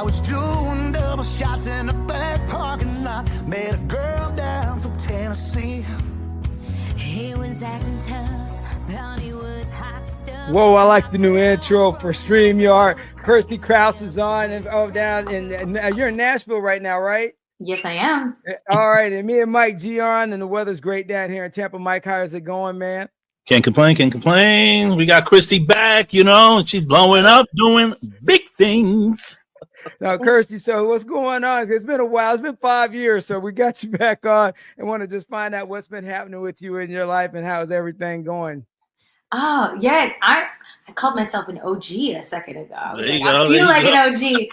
was doing double shots in the back parking lot. Met a girl down from Tennessee. He was acting tough, thought he was hot stuff. Whoa, I like the new intro for StreamYard. Kirstie Kraus is on, and down in you're in Nashville right now, right? Yes, I am. All right, and me and Mike G are on, and the weather's great down here in Tampa. Mike, how's it going, man? Can't complain. We got Kirstie back, and she's blowing up, doing big things. Now, Kirstie, so what's going on? It's been a while. It's been 5 years, so we got you back on and want to just find out what's been happening with you in your life and how's everything going. Oh, yes. I called myself an OG a second ago. There you go. I feel like an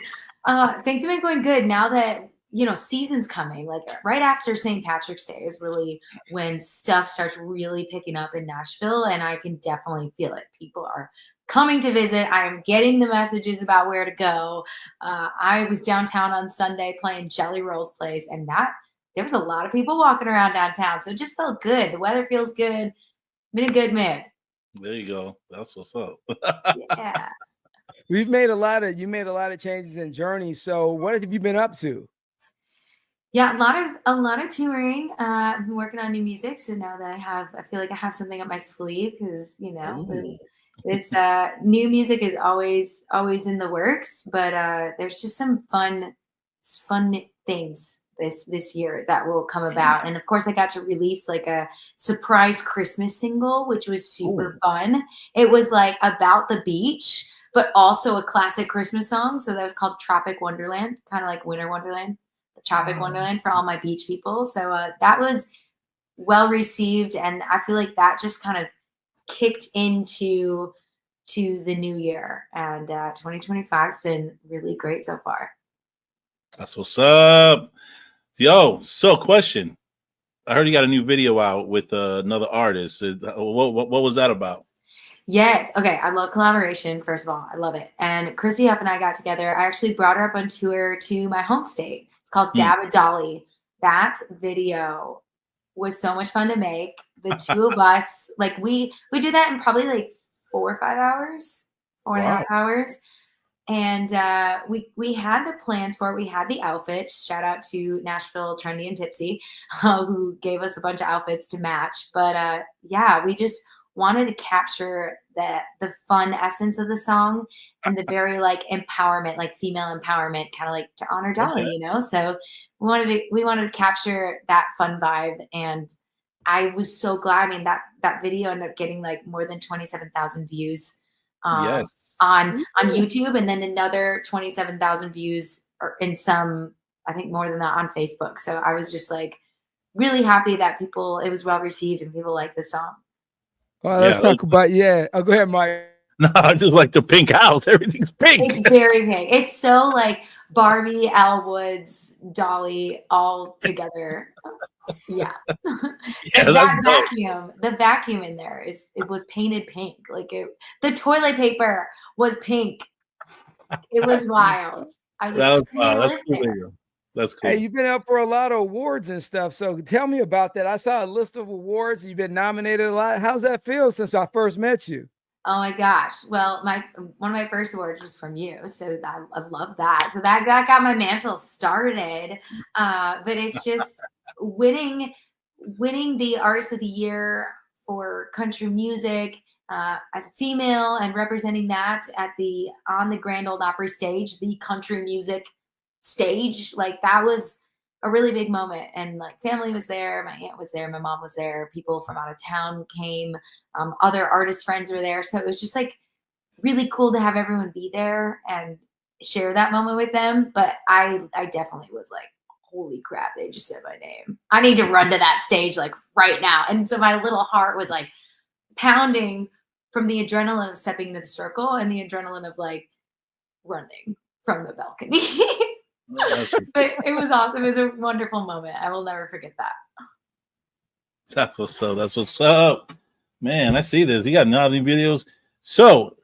OG. Things have been going good now that, season's coming. Like right after St. Patrick's Day is really when stuff starts really picking up in Nashville, and I can definitely feel it. People are coming to visit. I'm getting the messages about where to go. I was downtown on Sunday playing Jelly Roll's place, and there was a lot of people walking around downtown, so it just felt good. The weather feels good. I'm in a good mood. There you go. That's what's up. Yeah. You made a lot of changes in Journey. So what have you been up to? Yeah, a lot of touring. I've been working on new music, so now that I feel like I have something up my sleeve because this new music is always in the works. But there's just some fun things this year that will come about, and of course, I got to release like a surprise Christmas single, which was super fun. It was like about the beach, but also a classic Christmas song. So that was called Tropic Wonderland, kind of like Winter Wonderland. Tropic Wonderland for all my beach people. So that was well received, and I feel like that just kind of kicked into the new year, and 2025 has been really great so far. That's what's up. Yo, so question. I heard you got a new video out with another artist. What was that about? Yes. Okay. I love collaboration. First of all, I love it. And Kirstie Huff and I got together. I actually brought her up on tour to my home state. Called Dabba Dolly. That video was so much fun to make. The two of us, like we did that in probably like 4 or 5 hours, 4.5 hours. And we had the plans for it. We had the outfits. Shout out to Nashville Trendy and Tipsy, who gave us a bunch of outfits to match. But we just wanted to capture the fun essence of the song and the very like empowerment, like female empowerment, kind of like to honor Dolly, So we wanted to capture that fun vibe, and I was so glad. I mean, that video ended up getting like more than 27,000 views on YouTube, and then another 27,000 views or in some, I think more than that on Facebook. So I was just like really happy that it was well received and people like the song. Well, let's talk about, Oh, go ahead, Mike. No, I just like the pink house. Everything's pink. It's very pink. It's so like Barbie, Elle Woods, Dolly all together. Yeah. The vacuum in there it was painted pink. Like the toilet paper was pink. It was wild. I was that's cool. That's cool. Hey, you've been up for a lot of awards and stuff. So tell me about that. I saw a list of awards. You've been nominated a lot. How's that feel since I first met you? Oh my gosh. Well, one of my first awards was from you. So I love that. So that got my mantle started. But it's just winning the Artist of the Year for country music as a female and representing that on the Grand Ole Opry stage, the country music stage, like that was a really big moment. And like family was there, my aunt was there, my mom was there, people from out of town came, other artist friends were there, so it was just like really cool to have everyone be there and share that moment with them. But I definitely was like, holy crap, they just said my name, I need to run to that stage like right now. And so my little heart was like pounding from the adrenaline of stepping into the circle and the adrenaline of like running from the balcony. But it was awesome. It was a wonderful moment. I will never forget that. That's what's up. That's what's up. Man, I see this. You got naughty videos. So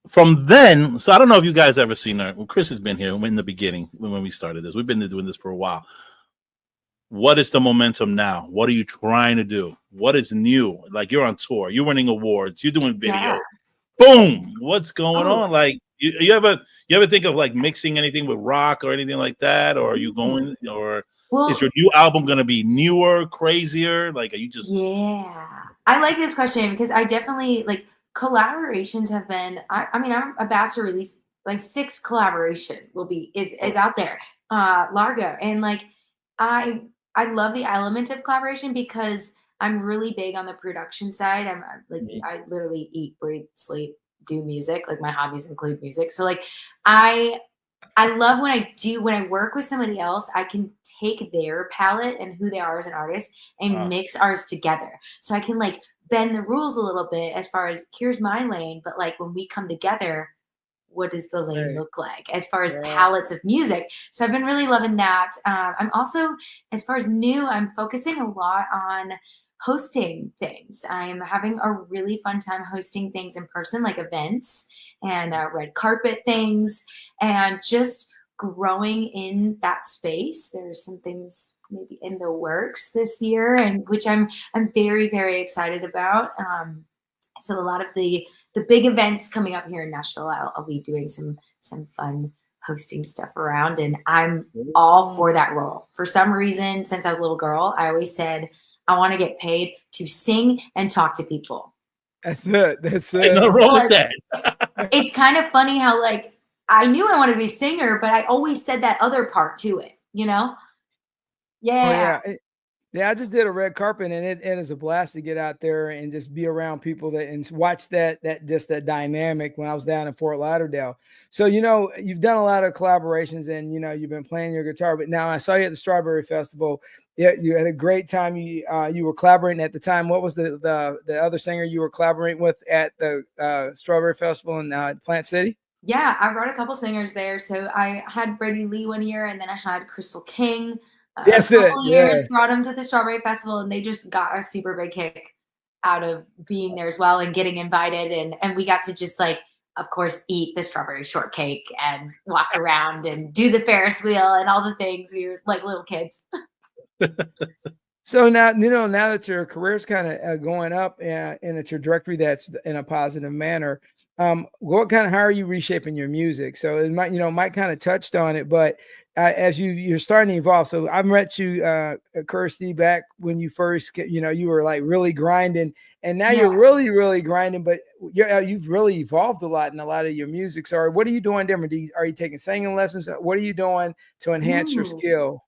from then, so I don't know if you guys ever seen her. Well, Chris has been here in the beginning when we started this. We've been doing this for a while. What is the momentum now? What are you trying to do? What is new? Like you're on tour, you're winning awards, you're doing video. Yeah. Boom. What's going on? Like, You ever think of like mixing anything with rock or anything like that, or are you going, or is your new album going to be newer, crazier? Like, are you just? Yeah, I like this question because I definitely like collaborations have been. I mean, I'm about to release like 6 collaboration is out there, Largo, and like I love the element of collaboration because I'm really big on the production side. I'm like I literally eat, breathe, sleep, do music. Like my hobbies include music. So like I love when I work with somebody else, I can take their palette and who they are as an artist and mix ours together. So I can like bend the rules a little bit as far as here's my lane, but like when we come together, what does the lane look like as far as palettes of music? So I've been really loving that. I'm also, as far as new, I'm focusing a lot on hosting things. I'm having a really fun time hosting things in person, like events and red carpet things, and just growing in that space. There's some things maybe in the works this year, and which I'm very, very excited about. So a lot of the big events coming up here in Nashville, I'll be doing some fun hosting stuff around, and I'm all for that role. For some reason, since I was a little girl, I always said I want to get paid to sing and talk to people. That's it. That's it. No wrong with that. It's kind of funny how like I knew I wanted to be a singer, but I always said that other part to it, you know? Yeah. Oh, yeah. Yeah, I just did a red carpet, and it is a blast to get out there and just be around people and watch that dynamic when I was down in Fort Lauderdale. So, you've done a lot of collaborations, and, you've been playing your guitar, but now I saw you at the Strawberry Festival. Yeah, you had a great time. You were collaborating at the time. What was the other singer you were collaborating with at the Strawberry Festival in Plant City? Yeah, I brought a couple singers there. So I had Brady Lee one year, and then I had Crystal King. That's a couple years, yes. Brought them to the Strawberry Festival, and they just got a super big kick out of being there as well and getting invited. And we got to just like, of course, eat the strawberry shortcake and walk around and do the Ferris wheel and all the things. We were like little kids. So now, now that your career's kind of going up in a trajectory that's in a positive manner, how are you reshaping your music? So it might kind of touched on it, but as you're starting to evolve. So I've met you, Kirstie, back when you first, you were like really grinding, and now you're really, really grinding, but you've really evolved a lot in a lot of your music. So what are you doing different? Are you taking singing lessons? What are you doing to enhance your skill?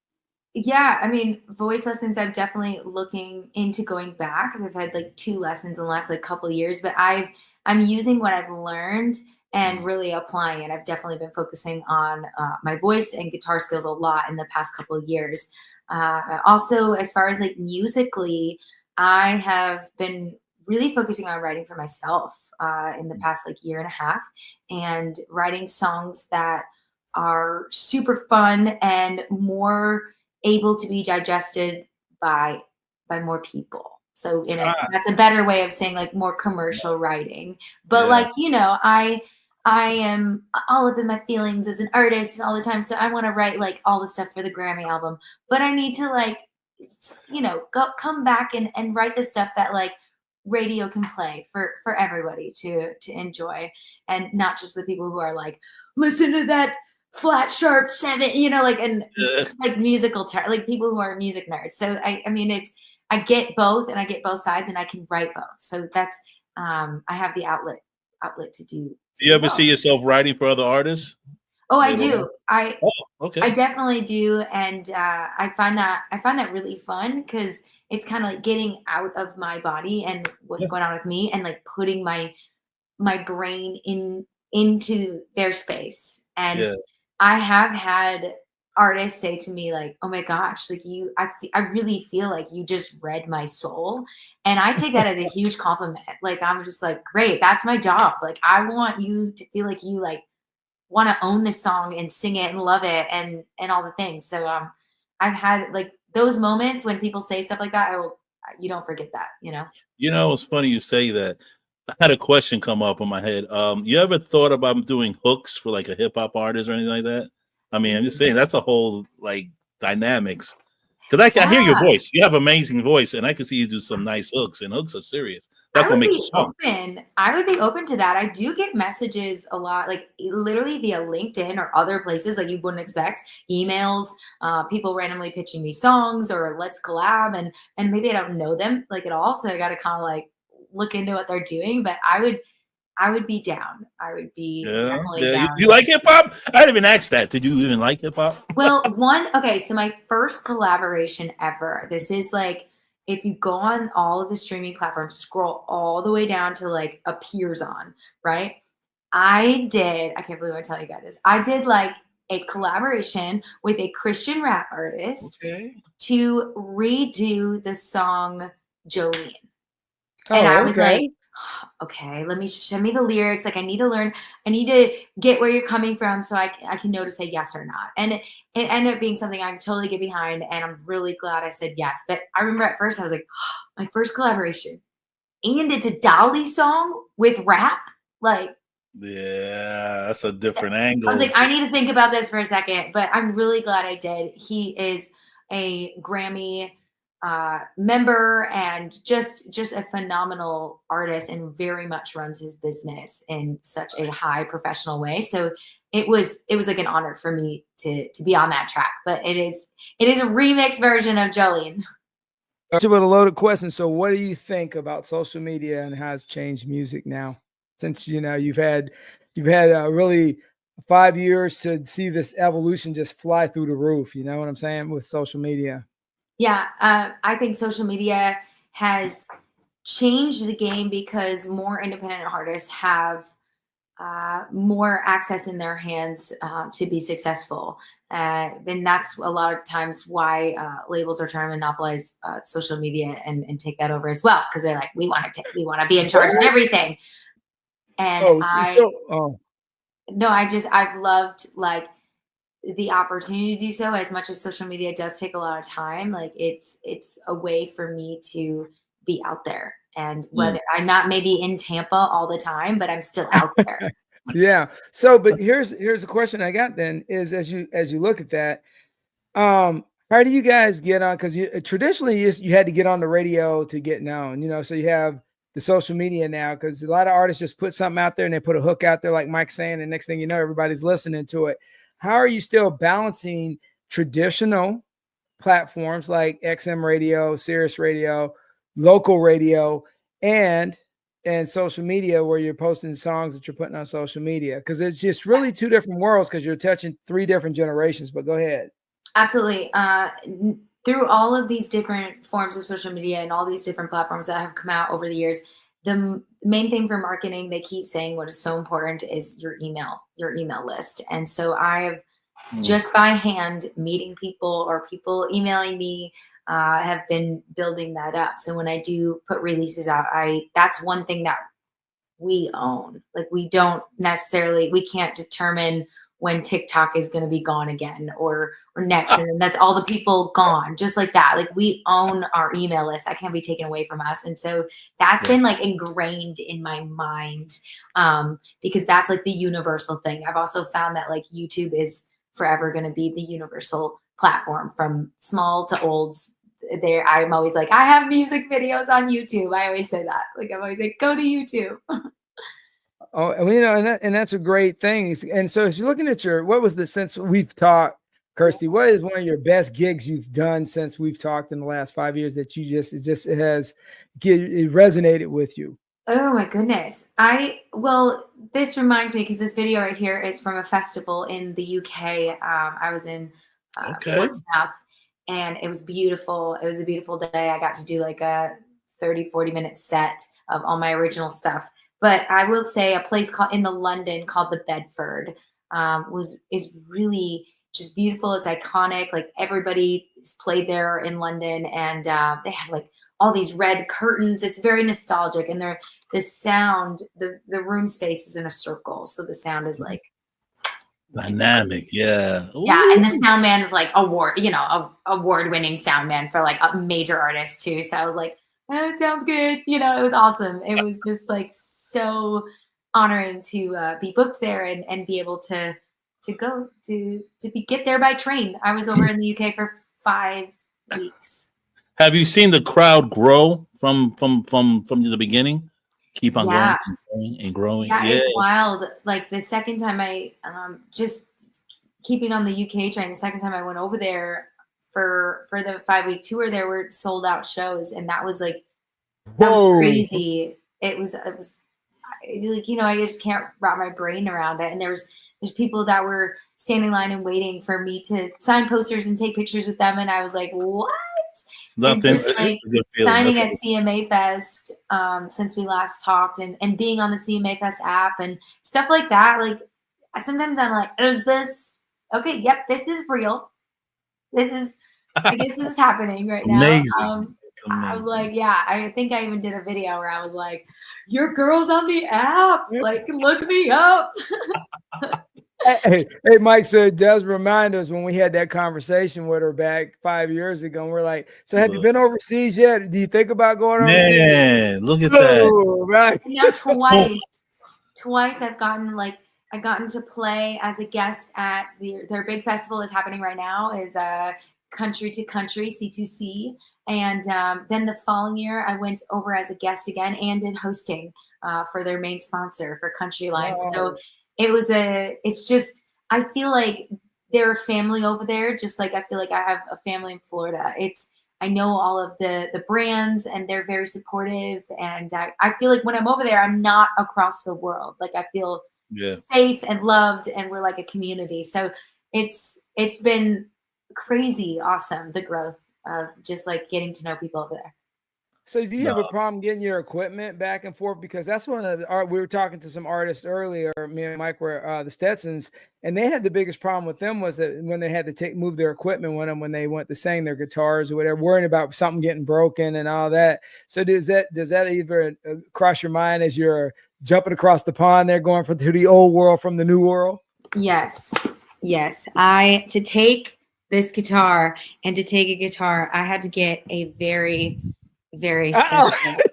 Yeah, I mean, voice lessons, I'm definitely looking into going back because I've had like 2 lessons in the last like couple of years, but I'm using what I've learned and really applying it. I've definitely been focusing on my voice and guitar skills a lot in the past couple of years. Also, as far as like musically, I have been really focusing on writing for myself in the past like year and a half, and writing songs that are super fun and more able to be digested by more people. So that's a better way of saying like more commercial writing. But like, I am all up in my feelings as an artist all the time. So I want to write like all the stuff for the Grammy album, but I need to like, come back and write the stuff that like radio can play for everybody to enjoy, and not just the people who are like, listen to that flat sharp 7, like musical like people who are music nerds. So I mean I get both, and I get both sides, and I can write both. So that's I have the outlet to do. Do you ever see yourself writing for other artists? Oh, I do. Okay. I definitely do, and I find that really fun because it's kind of like getting out of my body and what's going on with me, and like putting my brain into their space. And I have had artists say to me like, oh my gosh, like I really feel like you just read my soul. And I take that as a huge compliment. Like, I'm just like, great, that's my job. Like, I want you to feel like you like want to own this song and sing it and love it and all the things. So I've had like those moments when people say stuff like that. You don't forget that, It's funny you say that. I had a question come up in my head. You ever thought about doing hooks for like a hip hop artist or anything like that? I mean, I'm just saying that's a whole like dynamics. Because I hear your voice. You have amazing voice, and I can see you do some nice hooks, and hooks are serious. That's I what would makes be a song. open. I would be open to that. I do get messages a lot, like literally via LinkedIn or other places, like you wouldn't expect. Emails, people randomly pitching me songs or let's collab, and maybe I don't know them like at all, so I got to kind of like look into what they're doing. But I would be down. I would be Yeah, definitely yeah. You down. like hip hop? I didn't even ask that. Did you even like hip hop? Well, okay, so my first collaboration ever. This is like if you go on all of the streaming platforms, scroll all the way down to like appears on, right? I can't believe I'm telling you guys this. I did like a collaboration with a Christian rap artist Okay. to redo the song Jolene. And I Oh, was okay. like, okay, let me show me the lyrics. Like I need to learn, I need to get where you're coming from so I can know to say yes or not. And it ended up being something I totally get behind. And I'm really glad I said yes. But I remember at first I was like, my first collaboration. And it's a Dolly song with rap. Like Yeah, that's a different I was angle. like, I need to think about this for a second, but I'm really glad I did. He is a Grammy member and just a phenomenal artist, and very much runs his business in such a high professional way. So it was like an honor for me to be on that track. But it is a remix version of Jolene. With a loaded question. So, what do you think about social media and how it's changed music now? Since you've had really 5 years to see this evolution just fly through the roof. You know what I'm saying with social media. Yeah, I think social media has changed the game because more independent artists have more access in their hands to be successful. And that's a lot of times why labels are trying to monopolize social media and take that over as well. Because they're like, we want to be in charge of everything. And I've loved like the opportunity to do so. As much as social media does take a lot of time, like it's a way for me to be out there. And whether I'm not maybe in Tampa all the time, but I'm still out there. Yeah. So, but here's a question I got then is as you look at that, how do you guys get on? Because you traditionally you had to get on the radio to get known, so you have the social media now because a lot of artists just put something out there and they put a hook out there, like Mike's saying, and next thing you know, everybody's listening to it. How are you still balancing traditional platforms like XM radio, Sirius radio, local radio, and social media where you're posting songs that you're putting on social media? Because it's just really two different worlds because you're touching 3 different generations. But go ahead. Absolutely. Through all of these different forms of social media and all these different platforms that have come out over the years, the main thing for marketing, they keep saying what is so important is your email list. And so I have just by hand meeting people or people emailing me, have been building that up. So when I do put releases out, that's one thing that we own. Like we can't determine when TikTok is going to be gone again or next. And then that's all the people gone, just like that. Like we own our email list. That can't be taken away from us. And so that's been like ingrained in my mind, because that's like the universal thing. I've also found that like YouTube is forever going to be the universal platform from small to olds. There, I'm always like, I have music videos on YouTube. I always say that. Like I'm always like, go to YouTube. Oh, and that's a great thing. And so, as you're looking at what was the since we've talked, Kirstie, what is one of your best gigs you've done since we've talked in the last 5 years that it resonated with you? Oh my goodness. This reminds me because this video right here is from a festival in the UK. I was in Portsmouth, and it was beautiful. It was a beautiful day. I got to do like a 30-40 minute set of all my original stuff. But I will say a place in London called the Bedford is really just beautiful. It's iconic. Like everybody's played there in London, and they have like all these red curtains. It's very nostalgic, and the sound, the room space is in a circle, so the sound is like dynamic. Yeah. Ooh. Yeah, and the sound man is like award-winning sound man for like a major artist too. So I was like, it sounds good. It was awesome. It was just like so honoring to be booked there and be able to go get there by train. I was over in the UK for 5 weeks. Have you seen the crowd grow from the beginning? Keep on Yeah. growing and growing. Yeah, Yeah. it's wild. Like the second time I just keeping on the UK train, the second time I went over there for the 5-week tour, there were sold out shows, and that was like that was Whoa. crazy. It was like, you know, I just can't wrap my brain around it. And there's people that were standing in line and waiting for me to sign posters and take pictures with them, and I was like, what? Nothing. And just like signing at That's CMA Fest since we last talked, and being on the CMA Fest app and stuff like that. Like sometimes I'm like, is this okay? Yep, this is real. I guess this is happening right now. amazing. I was like, yeah, I think I even did a video where I was like, your girl's on the app. Like, look me up. Hey, Mike, so it does remind us when we had that conversation with her back 5 years ago, and we're like, so have you been overseas yet? Do you think about going overseas? Man, look at that. Oh, right. Now twice I've gotten to play as a guest at their big festival that's happening right now is Country to Country, C2C. And then the following year, I went over as a guest again and did hosting for their main sponsor for Country Line. Wow. So it's just, I feel like they're a family over there, just like I feel like I have a family in Florida. I know all of the brands, and they're very supportive. And I feel like when I'm over there, I'm not across the world. Like I feel safe and loved, and we're like a community. So it's been crazy awesome, the growth of just like getting to know people over there. So do you have a problem getting your equipment back and forth? Because that's one of the we were talking to some artists earlier, me and Mike were the Stetsons, and they had the biggest problem with them was that when they had to move their equipment with them when they went to sing their guitars or whatever, worrying about something getting broken and all that. So does that either cross your mind as you're jumping across the pond there, going to the old world from the new world? Yes. To take this guitar and to take a guitar, I had to get a very, very special.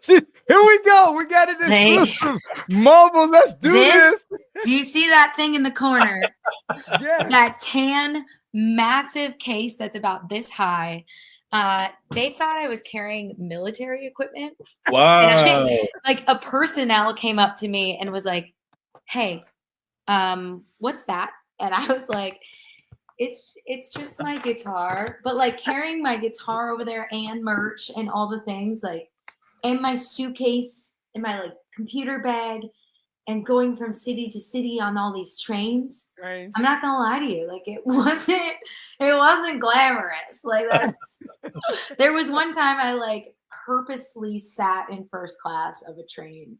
Here we go. We got it exclusive. Mobile. Let's do this. Do you see that thing in the corner? Yeah. That tan, massive case that's about this high. They thought I was carrying military equipment. Wow. Like a personnel came up to me and was like, hey, what's that? And I was like, it's just my guitar, but like carrying my guitar over there and merch and all the things, like, and my suitcase and my like computer bag, and going from city to city on all these trains. I'm not gonna lie to you, like it wasn't glamorous. Like that's there was one time I like purposely sat in first class of a train.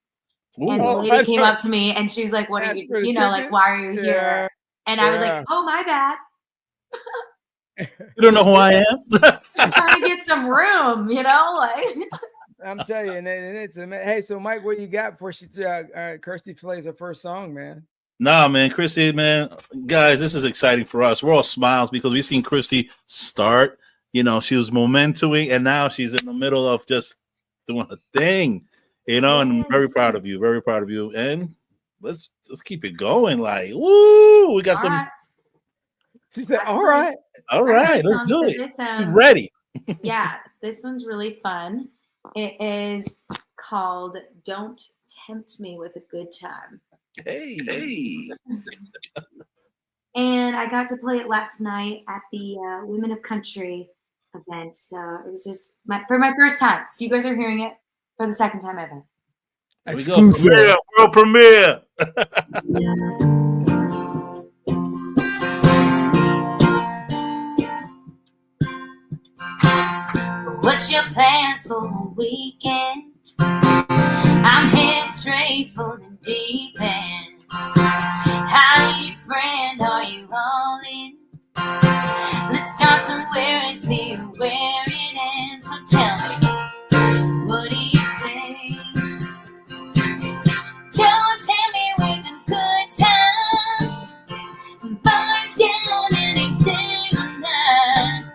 Ooh. And the lady came up to me and she was like, what are you know, like, why are you here? And I was like, oh, my bad. You don't know who I am? I'm trying to get some room, you know, like. I'm telling you, and it's hey. So, Mike, what you got before Kirstie plays her first song, man? Nah, man, Kirstie, man, guys, this is exciting for us. We're all smiles because we've seen Kirstie start. You know, she was momentoing, and now she's in the middle of just doing a thing. You know, and I'm very proud of you, And let's keep it going. Like, woo, we got all some. Right. She said, all right, let's do it. I'm ready. Yeah, this one's really fun. It is called Don't Tempt Me with a Good Time. Hey. And I got to play it last night at the Women of Country event. So it was just for my first time. So you guys are hearing it for the second time ever. Here we go. Premiere, world premiere. What's your plans for the weekend? I'm headed straight for the deep end. How you friend, are you all in? Let's start somewhere and see where it ends. So tell me, what do you say? Don't tell me with a good time. Boys down any day or night.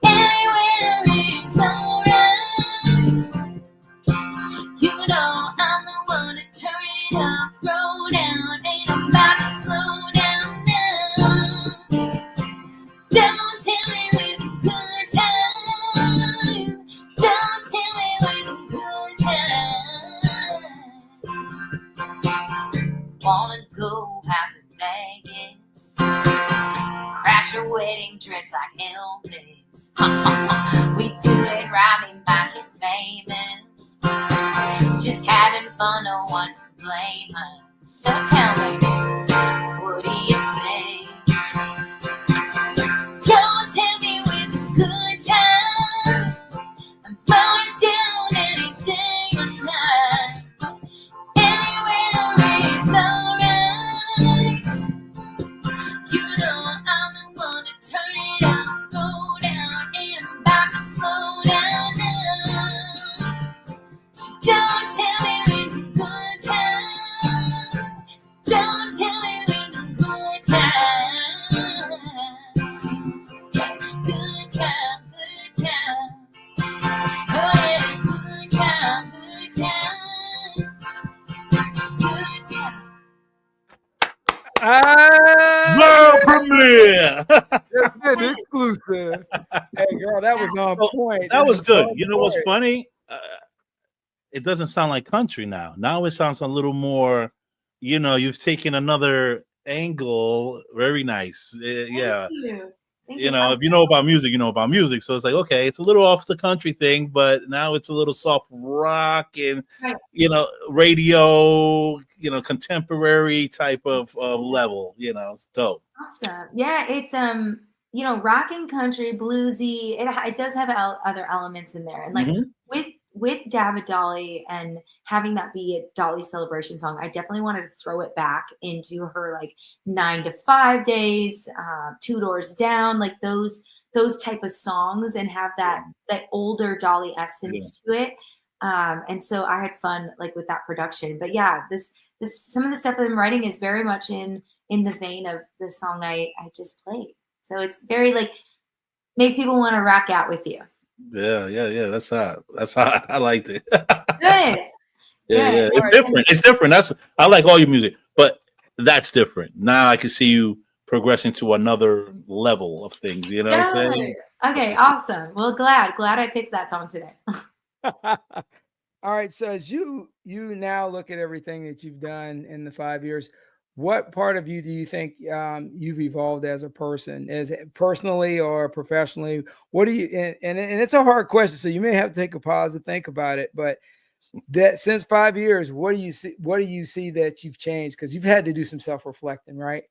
Anywhere is alright. You know I'm the your wedding dress like Elvis. We do it right, we might get famous. Just having fun, no one can blame us. So tell me, what do you say? Don't tell me with a good time. I'm always down any day or night. Anywhere is alright. You know I'm the one to turn it up, go down, and I'm about to slow down now. So don't tell me with a good time. Don't tell me with a good time. Good time, good time. Oh yeah, good time, good time. Good time. World premiere. That's good, exclusive. Hey, girl, that was on point. That was good. on You know what's point. funny? It doesn't sound like country now. Now it sounds a little more, you've taken another angle. Very nice. Yeah. Thank you. Thank If you know about music, you know about music. So it's like, okay, it's a little off the country thing, but now it's a little soft rock and, Right. Radio, contemporary type of level, it's dope. Awesome. Yeah, it's rock and country, bluesy. It does have other elements in there, and like Mhm. with David Dolly and having that be a Dolly celebration song, I definitely wanted to throw it back into her like 9 to 5 days, Two Doors Down, like those type of songs, and have that older Dolly essence to it. And so I had fun like with that production. But yeah, this some of the stuff I'm writing is very much in the vein of the song I just played. So it's very like makes people want to rock out with you. Yeah. That's hot. I liked it. Good. Yeah. It's different. It's different. I like all your music, but that's different. Now I can see you progressing to another level of things. You know what I'm saying? Okay, awesome. Well, glad I picked that song today. All right. So as you now look at everything that you've done in the 5 years, what part of you do you think you've evolved as a person, as personally or professionally? What do you and it's a hard question, so you may have to take a pause to think about it. But that since 5 years, what do you see? What do you see that you've changed? Because you've had to do some self-reflecting, right?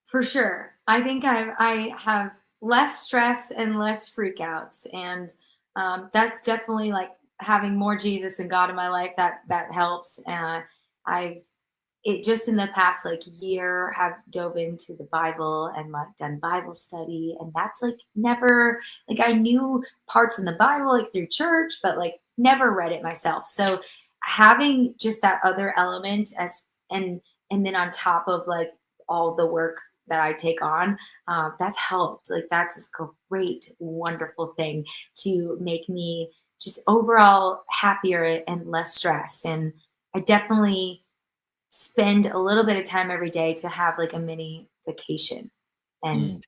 For sure. I think I have less stress and less freakouts, and that's definitely like having more Jesus and God in my life. That helps. It just in the past like year have dove into the Bible and like done Bible study, and that's like never like I knew parts in the Bible like through church, but like never read it myself. So having just that other element and then on top of like all the work that I take on, that's helped. Like that's this great, wonderful thing to make me just overall happier and less stressed. And I definitely spend a little bit of time every day to have like a mini vacation and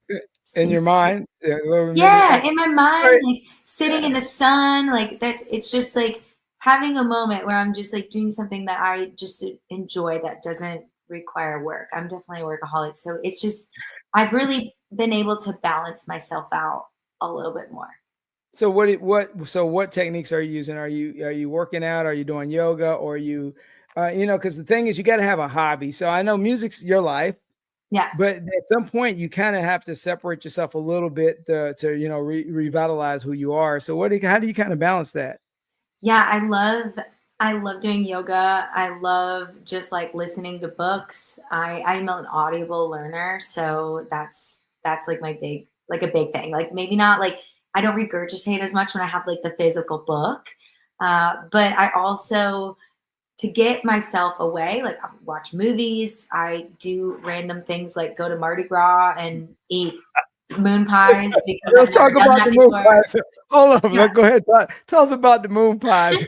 In your mind, yeah, in my mind, like sitting in the sun, like it's just like having a moment where I'm just like doing something that I just enjoy that doesn't require work. I'm definitely a workaholic, so it's just I've really been able to balance myself out a little bit more. So what techniques are you using? Are you working out? Are you doing yoga? Or are you because the thing is you got to have a hobby. So I know music's your life, Yeah. but at some point you kind of have to separate yourself a little bit to revitalize who you are. So how do you kind of balance that? Yeah, I love doing yoga. I love just like listening to books. I'm an audible learner, so that's like a big thing. Like maybe not like I don't regurgitate as much when I have like the physical book, but I also to get myself away, like I watch movies. I do random things like go to Mardi Gras and eat moon pies because Let's I've talk never done about that the moon before. pies. Hold on, Yeah. go ahead. Tell us about the moon pies.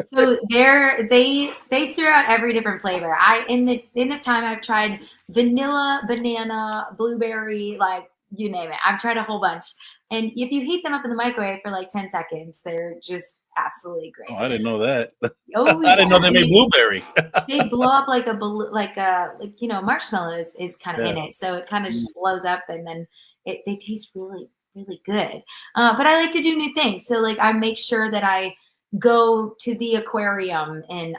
So they threw out every different flavor. In this time I've tried vanilla, banana, blueberry, like you name it. I've tried a whole bunch. And if you heat them up in the microwave for like 10 seconds, they're just absolutely great. Oh, I didn't know that. Oh, I didn't know they made blueberry. They blow up like marshmallow is kind of in Yeah. it, so it kind of just blows up, and then they taste really really good. But I like to do new things, so like I make sure that I go to the aquarium, and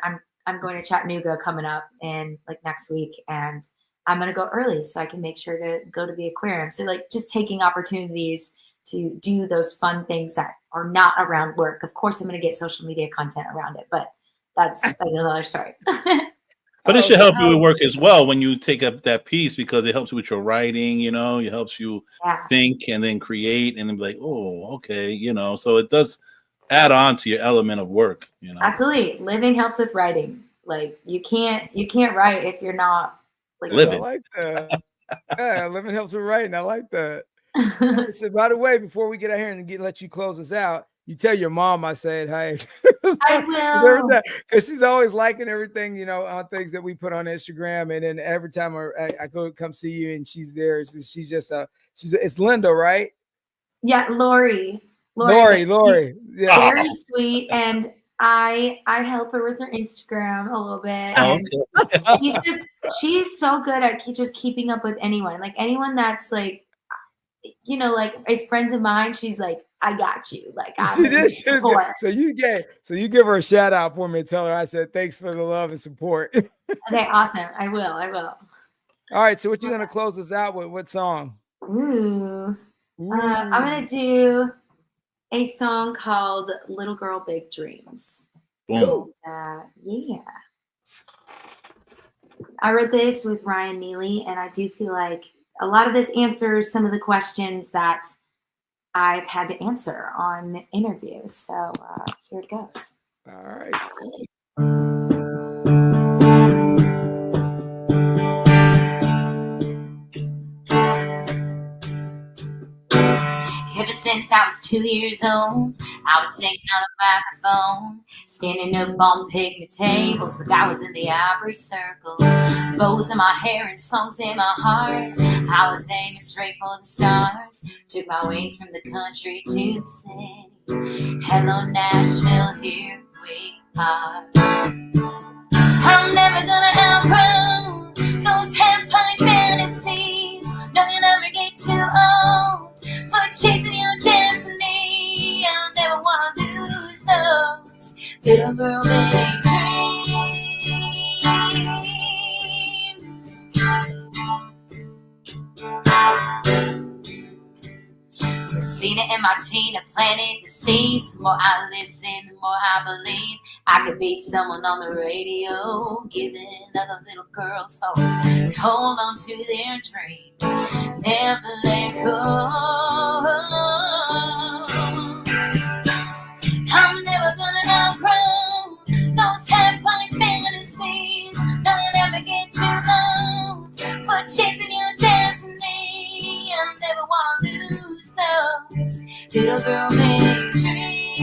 I'm going to Chattanooga coming up in like next week, and I'm going to go early so I can make sure to go to the aquarium. So like just taking opportunities to do those fun things that are not around work. Of course, I'm going to get social media content around it, but that's another story. But it should help you with work as well when you take up that piece, because it helps you with your writing, you know, it helps you think and then create and then be like, oh, okay, you know, so it does add on to your element of work, you know. Absolutely. Living helps with writing. Like you can't write if you're not like living. I like that. Yeah, living helps with writing. I like that. So by the way, before we get out here and let you close us out, you tell your mom I said hi. I will. Because she's always liking everything, you know, on things that we put on Instagram. And then every time I go come see you and she's there, she's just it's Linda, right? Yeah, Lori. Yeah. Very sweet. And I help her with her Instagram a little bit. And she's so good at just keeping up with anyone. Like anyone that's like, you know, like as friends of mine, she's like, I got you. Like so you give her a shout out for me and tell her I said thanks for the love and support. Okay, awesome. I will. All right. So what you gonna close us out with? What song? Ooh. I'm gonna do a song called Little Girl Big Dreams. Boom. Yeah. I wrote this with Ryan Neely, and I do feel like a lot of this answers some of the questions that I've had to answer on interviews. So here it goes. All right. Ever since I was 2 years old, I was singing on the microphone, standing up on picnic tables like I was in the Ivory Circle. Bows in my hair and songs in my heart, I was aiming straight for the stars. Took my wings from the country to the city. Hello Nashville, here we are. I'm never gonna outgrow those half-pint fantasies. No, you'll never get too old for chasing your destiny. I'll never wanna lose those little girl big dreams. Seen it in my teen, I planted the seeds. The more I listen, the more I believe I could be someone on the radio, giving other little girls hope to hold on to their dreams, never let go. I'm never gonna outgrow those half-pint fantasies. No, you'll never get too old for chasing your destiny. I'll never wanna lose those little girl big dreams.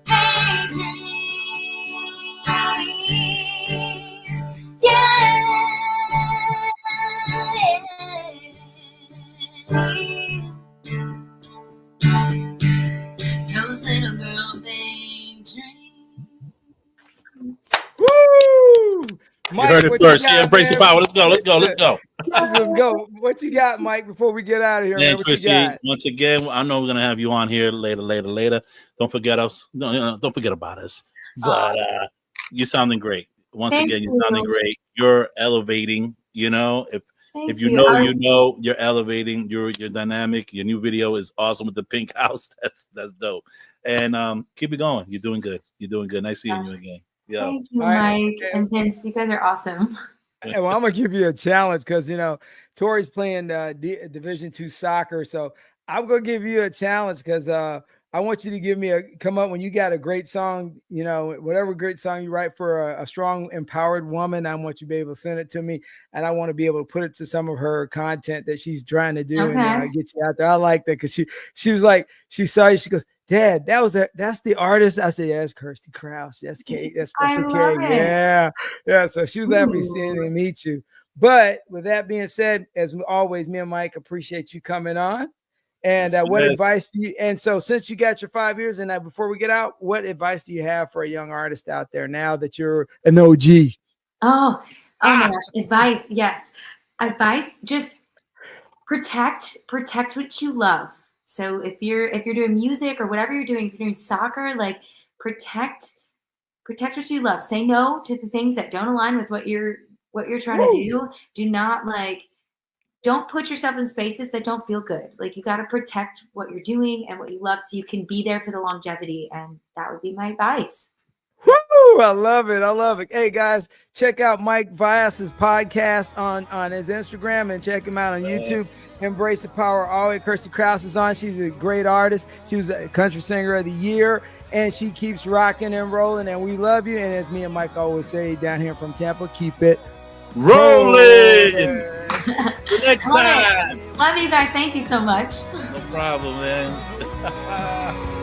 Big dreams. Yeah. Those little girl big dreams. Woo! Mike, you heard it first. Yeah, embrace the power. Let's go. Let's go. What you got, Mike, before we get out of here? Man, What Kirstie, you got? once again, I know we're gonna have you on here later. Don't forget us. No, don't forget about us. But you're sounding great. Once again, you're sounding great. You're elevating. You know, if you know, you're elevating. You're dynamic. Your new video is awesome with the pink house. That's dope. And keep it going. You're doing good. Nice seeing you again. Yeah. Thank you, Mike and Vince. You guys are awesome. Well, I'm gonna give you a challenge because you know Tori's playing Division II soccer, so I'm gonna give you a challenge because I want you to come up when you got a great song, you know, whatever great song you write for a strong, empowered woman. I want you to be able to send it to me, and I want to be able to put it to some of her content that she's trying to do and get you out there. I like that because she was like, she saw you, she goes, Dad, that's the artist. I said, yeah, that's Kirstie Kraus. That's Kate. That's Special K. Yeah. So she was happy seeing and meet you. But with that being said, as always, me and Mike appreciate you coming on. And Yes, what yes. advice do you? And so, since you got your 5 years, and before we get out, what advice do you have for a young artist out there now that you're an OG? Oh my gosh. Advice. Yes. Advice. Just protect what you love. So if you're doing music or whatever you're doing, if you're doing soccer, like protect what you love. Say no to the things that don't align with what you're trying to do. Do not don't put yourself in spaces that don't feel good. Like, you got to protect what you're doing and what you love so you can be there for the longevity. And that would be my advice. Woo! I love it. I love it. Hey guys, check out Mike Vyas's podcast on his Instagram and check him out on YouTube. Embrace the Power. Always. Kirstie Kraus is on. She's a great artist. She was a country singer of the year, and she keeps rocking and rolling. And we love you. And as me and Mike always say down here from Tampa, keep it rolling. Till next time. Love you guys. Thank you so much. No problem, man.